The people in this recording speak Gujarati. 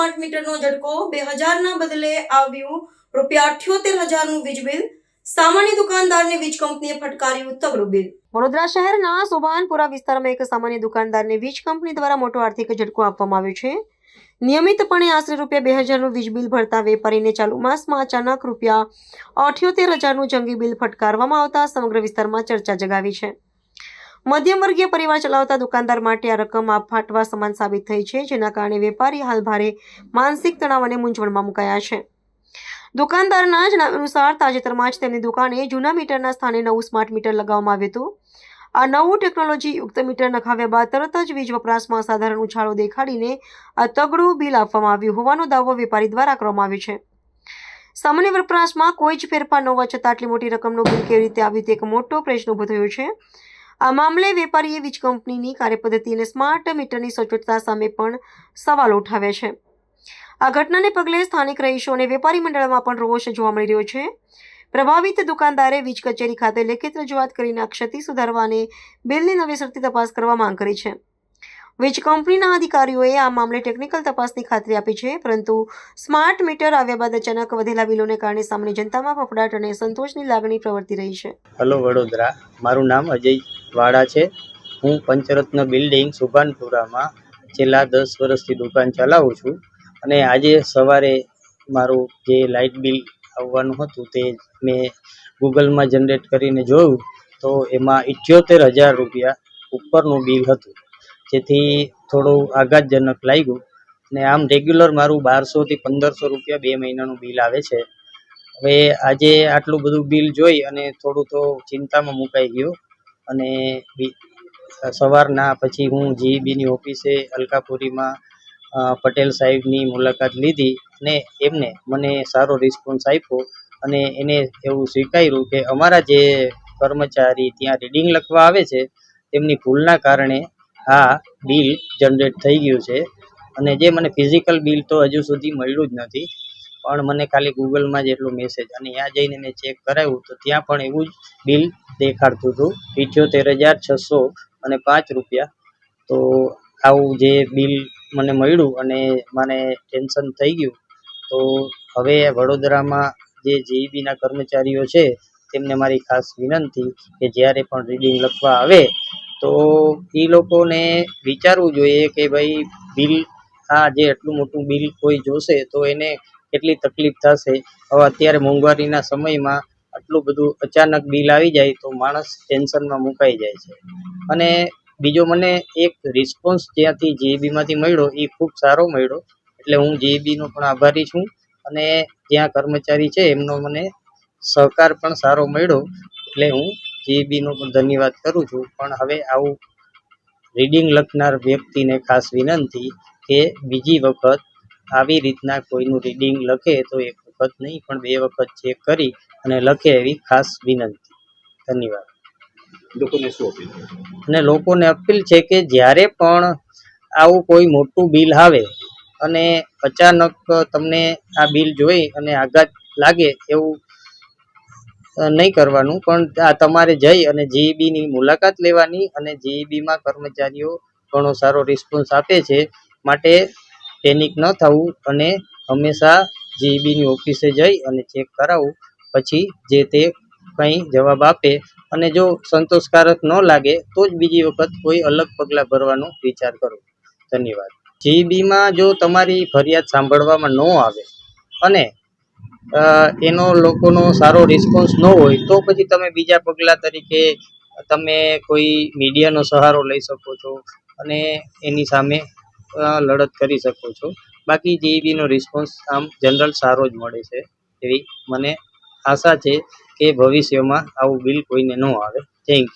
સ્માર્ટ મીટરનો ઝટકો 2000 ના બદલે આવ્યું ₹78,000નું વીજ બિલ. સામાન્ય દુકાનદારને વીજ કંપનીએ ફટકાર્યું તગડું બિલ. વડોદરા શહેરના સોભાનપુરા વિસ્તારમાં એક સામાન્ય દુકાનદારને વીજ કંપની દ્વારા મોટો આર્થિક ઝટકો આપવામાં આવ્યો છે. નિયમિતપણે આશરે ₹2,000નું વીજ બિલ ભરતા વેપારીને ચાલુ માસમાં અચાનક ₹78,000નું જંગી બિલ ફટકારવામાં આવતા સમગ્ર વિસ્તારમાં ચર્ચા જગાવી છે. મધ્યમ વર્ગીય પરિવાર ચલાવતા દુકાનદાર માટે આ રકમ આપ ફાટવા સમાન સાબિત થઈ છે, જેના કારણે વેપારી હાલ ભારે માનસિક તણાવ અને મૂંઝવણમાં મુકાયા છે. દુકાનદારના જણાવ્યા અનુસાર તાજેતરમાં જ તેમની દુકાને જૂના મીટરના સ્થાને નવું સ્માર્ટ મીટર લગાવવામાં આવ્યું હતું. આ નવું ટેકનોલોજી યુક્ત મીટર નખાવ્યા બાદ તરત જ વીજ વપરાશમાં અસાધારણ ઉછાળો દેખાડીને આ તગડું બિલ આપવામાં આવ્યું હોવાનો દાવો વેપારી દ્વારા કરવામાં આવ્યો છે. સામાન્ય વપરાશમાં કોઈ જ ફેરફાર ન હોવા છતાં આટલી મોટી રકમનું બિલ કેવી રીતે આવ્યું તે એક મોટો પ્રશ્ન ઉભો થયો છે. આ મામલે વેપારીએ વીજ કંપનીની કાર્યપદ્ધતિ અને સ્માર્ટ મીટરની સચોટતા સામે પણ સવાલો ઉઠાવ્યા છે. આ ઘટનાને પગલે સ્થાનિક રહીશો અને વેપારી મંડળમાં પણ રોષ જોવા મળી રહ્યો છે. પ્રભાવિત દુકાનદારે વીજ કચેરી ખાતે લેખિત રજૂઆત કરીને આ ક્ષતિ સુધારવા અને બિલની નવેસરથી તપાસ કરવા માંગ કરી છે. વીજ કંપનીના અધિકારીઓએ આ મામલે ટેકનિકલ તપાસની ખાતરી આપી છે, પરંતુ સ્માર્ટ મીટર આવ્યા બાદ અચાનક વધેલા બિલોને કારણે સામાન્ય જનતામાં ફફડાટ અને સંતોષની લાગણી પ્રવર્તી રહી છે. હેલો વડોદરા, મારું નામ અજય વાડા છે. હું પંચરત્ન બિલ્ડિંગ સુભાનપુરામાં છેલ્લા 10 વર્ષથી દુકાન ચલાવું છું અને આજે સવારે મારું જે લાઇટ બિલ આવવાનું હતું તે મેં ગૂગલમાં જનરેટ કરીને જોયું તો એમાં ₹78,000 ઉપરનું બિલ હતું, જેથી થોડું આઘાતજનક લાગ્યું. ને આમ રેગ્યુલર મારું ₹1200 થી ₹1500 2 મહિનાનું બિલ આવે છે. હવે આજે આટલું બધું બિલ જોઈ અને થોડું તો ચિંતામાં મુકાઈ ગયો અને સવારના પછી હું જીઈબીની ઓફિસે અલકાપુરીમાં પટેલ સાહેબની મુલાકાત લીધી અને એમને મને સારો રિસ્પોન્સ આપ્યો અને એને એવું સ્વીકાર્યું કે અમારા જે કર્મચારી ત્યાં રીડિંગ લખવા આવે છે તેમની ભૂલના કારણે આ બિલ જનરેટ થઈ ગયું છે. અને જે મને ફિઝિકલ બિલ તો હજુ સુધી મળ્યું જ નથી, પણ મને ખાલી ગૂગલમાં જ એટલો મેસેજ અને ત્યાં જઈને મેં ચેક કરાવ્યું તો ત્યાં પણ એવું જ બિલ દેખાડતું હતું, ₹78,605. તો આવું જે બિલ મને મળ્યું અને મને ટેન્શન થઈ ગયું. તો હવે વડોદરામાં જે જીઈબીના કર્મચારીઓ છે તેમને મારી ખાસ વિનંતી કે જ્યારે પણ રીડિંગ લખવા આવે તો એ લોકોને વિચારવું જોઈએ કે ભાઈ બિલ આ જે એટલું મોટું બિલ કોઈ જોશે તો એને કેટલી તકલીફ થશે. હવે અત્યારે મોંઘવારીના સમયમાં આટલું બધું અચાનક બિલ આવી જાય તો માણસ ટેન્શનમાં મુકાઈ જાય છે. અને બીજો મને એક રિસ્પોન્સ જ્યાંથી જીઈબીમાંથી મળ્યો એ ખૂબ સારો મળ્યો, એટલે હું જીઈબીનો પણ આભારી છું અને જ્યાં કર્મચારી છે એમનો મને સહકાર પણ સારો મળ્યો, એટલે હું જીઈબીનો પણ ધન્યવાદ કરું છું. પણ હવે આવું રીડિંગ લખનાર વ્યક્તિને ખાસ વિનંતી કે બીજી વખત આવી રીતના કોઈનું રીડિંગ લખે તો એક વખત નહીં પણ 2 વખત ચેક કરી અને લખે એવી ખાસ વિનંતી. ધન્યવાદ. લોકોને શું અપીલ છે? અને લોકોને અપીલ છે કે જ્યારે પણ આવું કોઈ મોટું બિલ આવે અને અચાનક તમને આ બિલ જોઈ અને આઘાત લાગે એવું નહીં કરવાનું, પણ આ તમારે જઈ અને જીઈબીની મુલાકાત લેવાની અને જીઈબીમાં કર્મચારીઓ ઘણો સારો રિસ્પોન્સ આપે છે, માટે પેનિક ન થવું અને હંમેશા જીઈબીની ઓફિસે જઈ અને ચેક કરાવવું. પછી જે તે કંઈ જવાબ આપે અને જો સંતોષકારક ન લાગે તો જ બીજી વખત કોઈ અલગ પગલાં ભરવાનો વિચાર કરો. ધન્યવાદ. જીઈબીમાં જો તમારી ફરિયાદ સાંભળવામાં ન આવે અને એનો લોકોનો સારો રિસ્પોન્સ ન હોય તો પછી તમે બીજા પગલાં તરીકે તમે કોઈ મીડિયાનો સહારો લઈ શકો છો અને એની સામે લડત કરી શકો છો. બાકી જીઈબીનો રિસ્પોન્સ આમ જનરલ સારો જ મળે છે એવી મને આશા છે કે ભવિષ્યમાં આવું બિલ કોઈને ન આવે. Thank you.